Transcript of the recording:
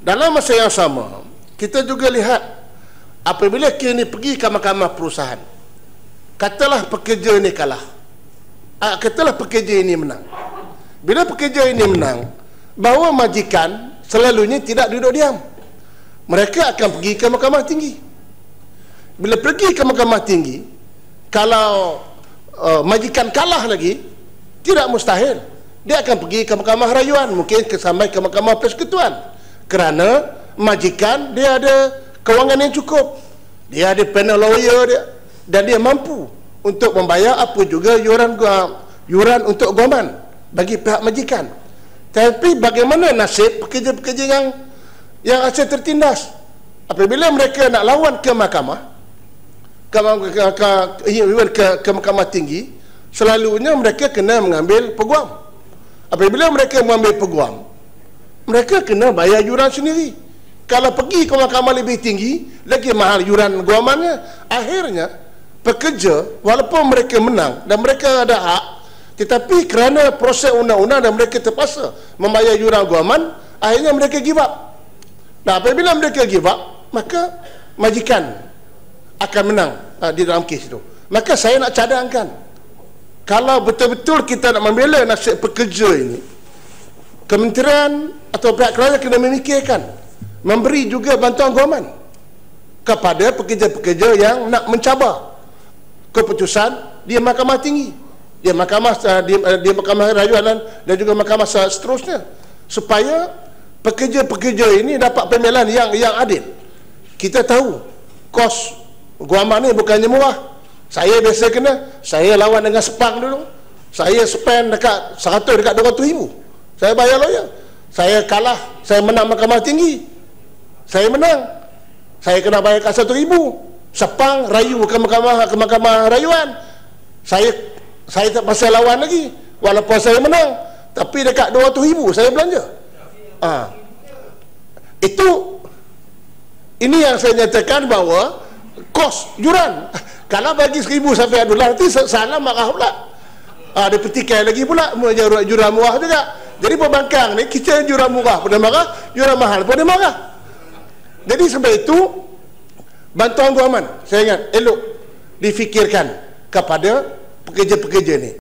Dalam masa yang sama, kita juga lihat apabila kini pergi ke mahkamah perusahaan, katalah pekerja ini kalah, katalah pekerja ini menang. Bila pekerja ini menang, bahawa majikan selalunya tidak duduk diam. Mereka akan pergi ke mahkamah tinggi. Bila pergi ke mahkamah tinggi, kalau majikan kalah lagi, tidak mustahil dia akan pergi ke mahkamah rayuan, mungkin sampai ke mahkamah persekutuan, kerana majikan dia ada kewangan yang cukup, dia ada panel lawyer dia, dan dia mampu untuk membayar apa juga yuran untuk guaman bagi pihak majikan. Tapi bagaimana nasib pekerja-pekerja yang asyik tertindas apabila mereka nak lawan ke mahkamah, ke mahkamah tinggi? Selalunya mereka kena mengambil peguam. Apabila mereka mengambil peguam, mereka kena bayar yuran sendiri. Kalau pergi ke mahkamah lebih tinggi, lagi mahal yuran guamannya. Akhirnya pekerja, walaupun mereka menang dan mereka ada hak, tetapi kerana proses undang-undang dan mereka terpaksa membayar yuran guaman, akhirnya mereka give up. Nah, apabila mereka give up, maka majikan akan menang di dalam kes itu. Maka saya nak cadangkan, kalau betul-betul kita nak membela nasib pekerja ini, kementerian atau pihak kerajaan kena memikirkan memberi juga bantuan guaman kepada pekerja-pekerja yang nak mencabar keputusan di mahkamah tinggi, di mahkamah rayuan dan juga mahkamah seterusnya, supaya pekerja-pekerja ini dapat pembelaan yang adil. Kita tahu kos guaman ni bukannya murah. Saya biasa saya lawan dengan Sepang dulu, saya spend dekat 100 dekat 200,000 saya bayar lawyer. Saya kalah, saya menang mahkamah tinggi, saya menang, saya kena bayar kat 1,000. Sepang rayu ke mahkamah rayuan, saya tak pasal lawan lagi, walaupun saya menang, tapi dekat 200,000 saya belanja. Ini yang saya nyatakan bahawa kos yuran, kalau bagi 1,000 sampai Abdullah, nanti salah marah pula, dia petikai lagi pula juran murah juga. Jadi pembangkang ni, kita juran murah pun dia marah, juran mahal pun dia marah. Jadi sebab itu bantuan guaman, saya ingat elok difikirkan kepada pekerja-pekerja ni.